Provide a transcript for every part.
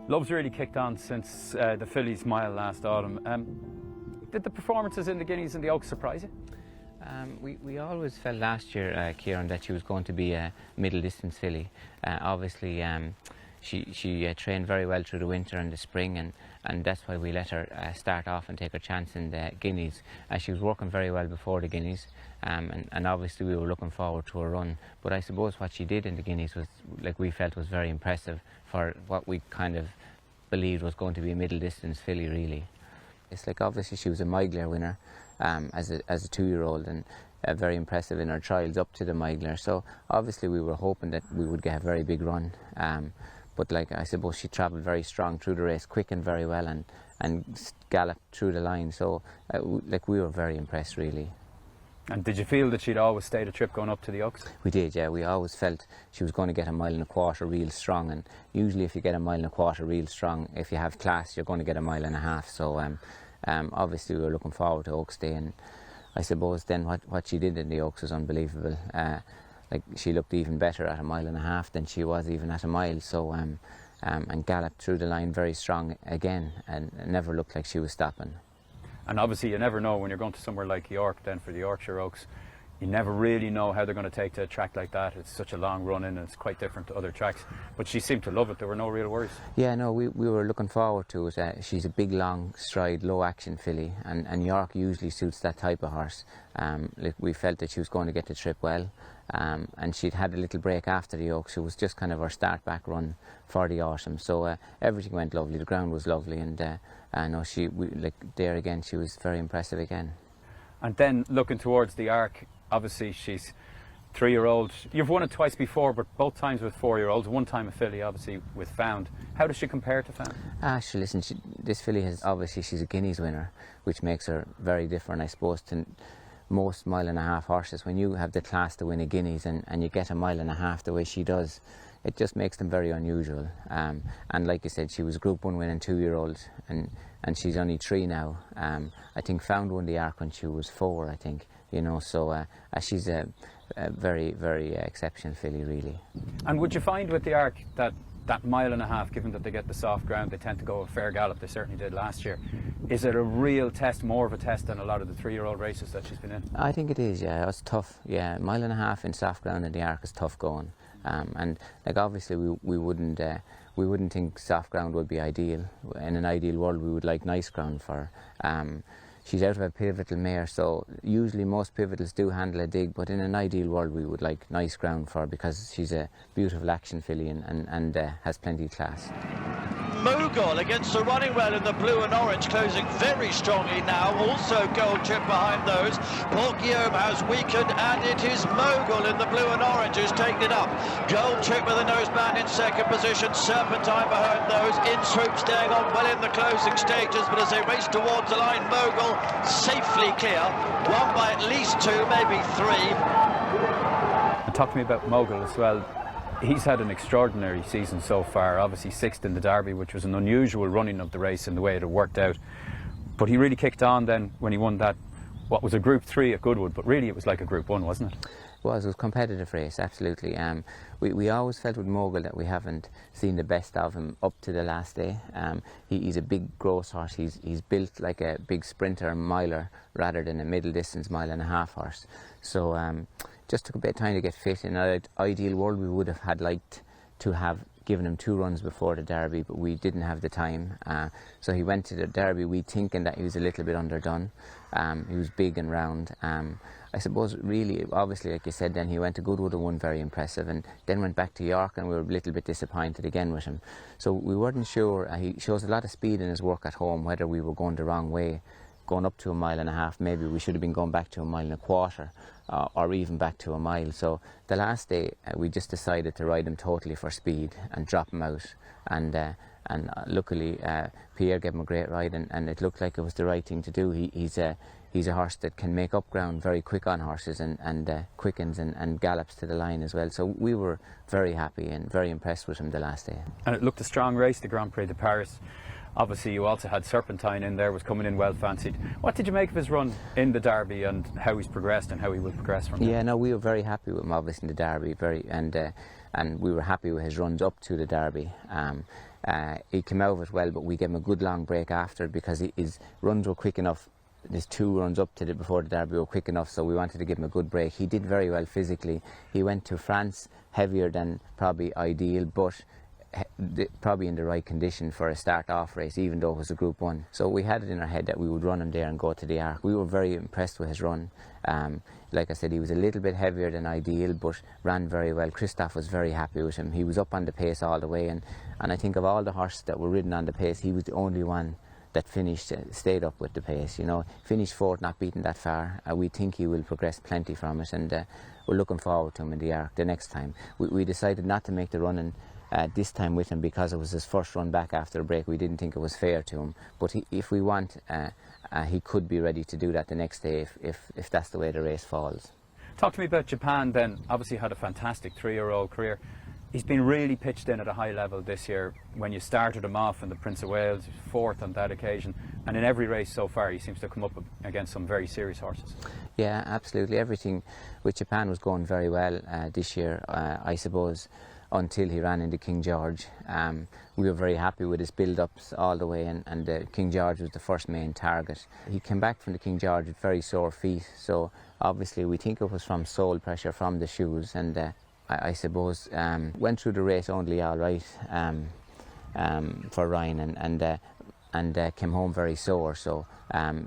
Love's really kicked on since the fillies mile last autumn. Did the performances in the Guineas and the Oaks surprise you? We always felt last year, Kieran, that she was going to be a middle distance filly. Obviously, she trained very well through the winter and the spring, and that's why we let her start off and take her chance in the Guineas. She was working very well before the Guineas, and obviously we were looking forward to her run. But I suppose what she did in the Guineas was, like, we felt was very impressive for what we kind of believed was going to be a middle distance filly, really. It's like, obviously she was a Mogul winner as a 2-year-old, and very impressive in her trials up to the Mogul. So obviously we were hoping that we would get a very big run. But, like, I suppose she travelled very strong through the race, quickened very well, and galloped through the line. So like, we were very impressed, really. And did you feel that she'd always stay the trip going up to the Oaks? We did, yeah. We always felt she was going to get a 1.25 miles real strong, and usually if you get a 1.25 miles real strong, if you have class, you're going to get a 1.5 miles. So obviously we were looking forward to Oaks Day, and I suppose then what she did in the Oaks was unbelievable. Like, she looked even better at a 1.5 miles than she was even at a mile. So and galloped through the line very strong again, and never looked like she was stopping. And obviously you never know when you're going to somewhere like York then for the Yorkshire Oaks. You never really know how they're going to take to a track like that. It's such a long run in and it's quite different to other tracks. But she seemed to love it. There were no real worries. Yeah, no, we were looking forward to it. She's a big, long stride, low action filly, and York usually suits that type of horse. Like, we felt that she was going to get the trip well. And she'd had a little break after the Oaks. It was just kind of her start back run for the autumn. So everything went lovely. The ground was lovely, and no, like, there again, she was very impressive again. And then looking towards the Arc, obviously she's 3-year-old. You've won it twice before, but both times with 4-year-olds. One time a filly, obviously, with Found. How does she compare to Found? Sure, listen, this filly has, obviously she's a Guineas winner, which makes her very different, I suppose, to most 1.5 mile horses. When you have the class to win a Guineas and you get a 1.5 mile the way she does, it just makes them very unusual. And like you said, she was a Group 1 winning 2-year-old, and she's only 3 now. I think Found won the Arc when she was 4, I think. You know, so she's a very, very exceptional filly, really. And would you find with the Arc that 1.5 miles, given that they get the soft ground, they tend to go a fair gallop, they certainly did last year, is it a real test, more of a test than a lot of the 3-year-old races that she's been in? I think it is, yeah. It's tough, yeah. 1.5 miles in soft ground in the Arc is tough going. And, like, obviously we wouldn't think soft ground would be ideal. In an ideal world we would like nice ground for her. She's out of a pivotal mare, so usually most pivotals do handle a dig, but in an ideal world we would like nice ground for her, because she's a beautiful action filly and has plenty of class. Mogul against the running well in the blue and orange, closing very strongly now. Also gold chip behind those. Paul Guillaume has weakened, and it is Mogul in the blue and orange who's taken it up. Gold chip with the noseband in second position. Serpentine behind those. In swoop, staying on well in the closing stages, but as they race towards the line, Mogul safely clear. Won by at least 2, maybe 3. And talk to me about Mogul as well. He's had an extraordinary season so far, obviously 6th in the Derby, which was an unusual running of the race in the way it had worked out. But he really kicked on then when he won that, what was a Group 3 at Goodwood, but really it was like a Group 1, wasn't it? It was a competitive race, absolutely. We always felt with Mogul that we haven't seen the best of him up to the last day. He's a big, gross horse. He's built like a big sprinter and miler rather than a middle distance 1.5 mile horse. So just took a bit of time to get fit. In an ideal world we would have liked to have given him 2 runs before the Derby, but we didn't have the time. So he went to the Derby, we thinking that he was a little bit underdone. He was big and round. I suppose really, obviously, like you said, then he went to Goodwood and won, very impressive, and then went back to York and we were a little bit disappointed again with him. So we weren't sure. He shows a lot of speed in his work at home, whether we were going the wrong way, going up to 1.5 miles, maybe we should have been going back to 1.25 miles. Or even back to 1 mile. So the last day we just decided to ride him totally for speed and drop him out, and luckily Pierre gave him a great ride, and it looked like it was the right thing to do. He's a horse that can make up ground very quick on horses, and quickens and gallops to the line as well. So we were very happy and very impressed with him the last day. And it looked a strong race, the Grand Prix de Paris. Obviously you also had Serpentine in there, was coming in well fancied. What did you make of his run in the Derby and how he's progressed and how he will progress from there? Yeah, no, we were very happy with him obviously in the Derby, and we were happy with his runs up to the Derby. He came out of it well, but we gave him a good long break after, because his runs were quick enough. His 2 runs up to before the Derby were quick enough, so we wanted to give him a good break. He did very well physically. He went to France heavier than probably ideal, but probably in the right condition for a start-off race, even though it was a Group 1. So we had it in our head that we would run him there and go to the Arc. We were very impressed with his run. Like I said, he was a little bit heavier than ideal, but ran very well. Christoph was very happy with him. He was up on the pace all the way, and I think of all the horses that were ridden on the pace, he was the only one that finished, stayed up with the pace. You know, finished 4th, not beaten that far. We think he will progress plenty from it, and we're looking forward to him in the Arc the next time. We decided not to make the running this time with him because it was his first run back after a break. We didn't think it was fair to him, but if we want, he could be ready to do that the next day if that's the way the race falls. Talk to me about Japan then. Obviously had a fantastic 3-year-old career. He's been really pitched in at a high level this year. When you started him off in the Prince of Wales, he was 4th on that occasion, and in every race so far he seems to come up against some very serious horses. Yeah, absolutely. Everything with Japan was going very well this year, I suppose, until he ran into King George. We were very happy with his build-ups all the way, and King George was the first main target. He came back from the King George with very sore feet, so obviously we think it was from sole pressure from the shoes, and I suppose went through the race only all right for Ryan, and came home very sore. So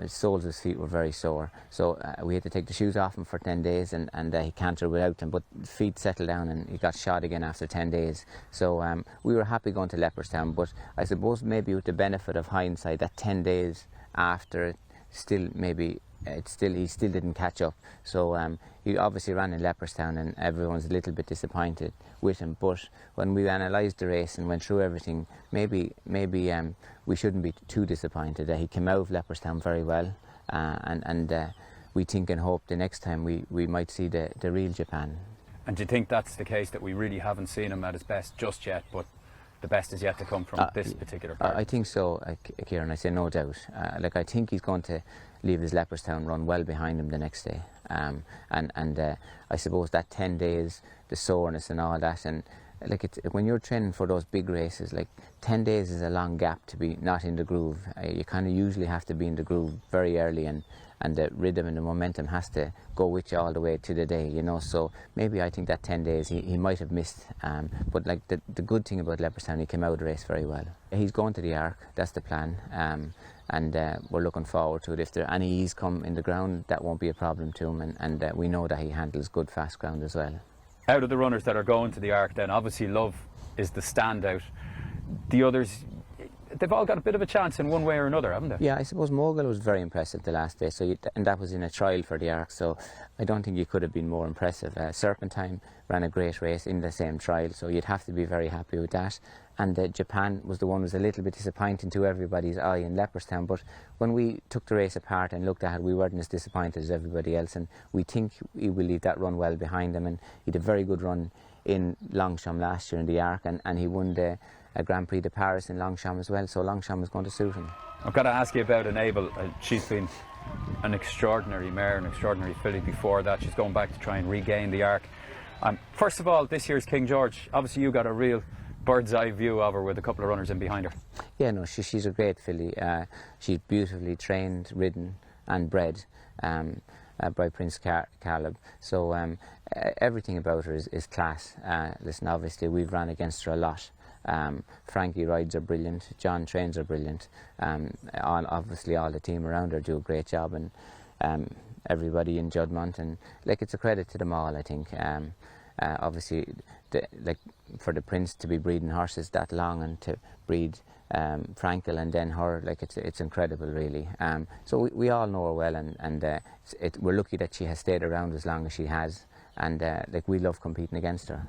his soles of his feet were very sore. So we had to take the shoes off him for 10 days, and he cantered without them. But feet settled down, and he got shot again after 10 days. So we were happy going to Leopardstown. But I suppose maybe with the benefit of hindsight, that 10 days after, still maybe. He still didn't catch up, so he obviously ran in Leopardstown, and everyone's a little bit disappointed with him. But when we analysed the race and went through everything, maybe we shouldn't be too disappointed. He came out of Leopardstown very well, and we think and hope the next time we might see the real Japan. And do you think that's the case, that we really haven't seen him at his best just yet, but the best is yet to come from this particular part? I think so, Kieran. I say no doubt. I think he's going to leave his Leopardstown run well behind him the next day, and I suppose that 10 days, the soreness and all that, and when you're training for those big races, 10 days is a long gap to be not in the groove. You kind of usually have to be in the groove very early, and the rhythm and the momentum has to go with you all the way to the day, you know. So maybe I think that 10 days he might have missed, but the good thing about Leopardstown, he came out of the race very well. He's going to the Arc, that's the plan, and we're looking forward to it. If there are any ease come in the ground, that won't be a problem to him, and we know that he handles good fast ground as well. Out of the runners that are going to the Arc then, obviously Love is the standout. The others, they've all got a bit of a chance in one way or another, haven't they? Yeah, I suppose Mogul was very impressive the last day, and that was in a trial for the Arc, so I don't think you could have been more impressive. Serpentine ran a great race in the same trial, so you'd have to be very happy with that. And Japan was the one who was a little bit disappointing to everybody's eye in Leopardstown, but when we took the race apart and looked at it, we weren't as disappointed as everybody else, and we think he will leave that run well behind him. And he had a very good run in Longchamp last year in the Arc, and he won the Grand Prix de Paris in Longchamp as well, so Longchamp is going to suit him. I've got to ask you about Enable. She's been an extraordinary mare, an extraordinary filly before that. She's going back to try and regain the Arc. First of all, this year's King George, obviously you got a real bird's eye view of her with a couple of runners in behind her. Yeah, no, she's a great filly. She's beautifully trained, ridden and bred by Prince Caleb. So everything about her is class. Listen, obviously we've ran against her a lot. Frankie rides are brilliant, John trains are brilliant, obviously all the team around her do a great job, and everybody in Juddmonte, and it's a credit to them all, I think. Obviously for the Prince to be breeding horses that long and to breed Frankel and then her, it's incredible really. So we all know her well, and we're lucky that she has stayed around as long as she has, and we love competing against her.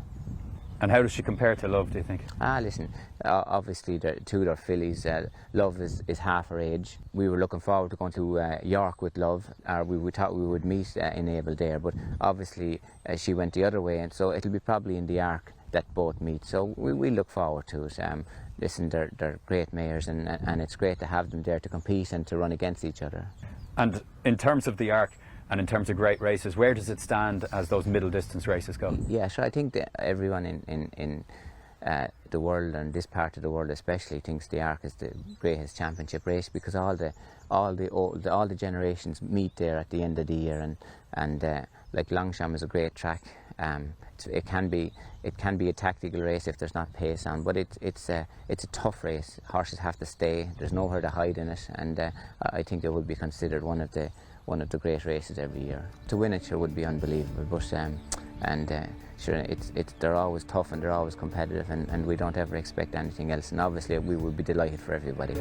And how does she compare to Love, do you think? Listen, obviously the two of their fillies, Love is half her age. We were looking forward to going to York with Love, or we thought we would meet Enable there, but obviously she went the other way, and so it'll be probably in the Arc that both meet, so we look forward to it. Listen, they're great mares, and it's great to have them there to compete and to run against each other. And in terms of the Arc, And in terms of great races, where does it stand as those middle distance races go? Yeah, sure. I think that everyone in the world, and this part of the world especially, thinks the Arc is the greatest championship race, because all the generations meet there at the end of the year, and like Longchamp is a great track. It can be a tactical race if there's not pace on, but it's a tough race. Horses have to stay. There's nowhere to hide in it, and I think it would be considered one of the great races every year. To win it, sure, would be unbelievable. But sure, they're always tough and they're always competitive, and we don't ever expect anything else. And obviously, we would be delighted for everybody.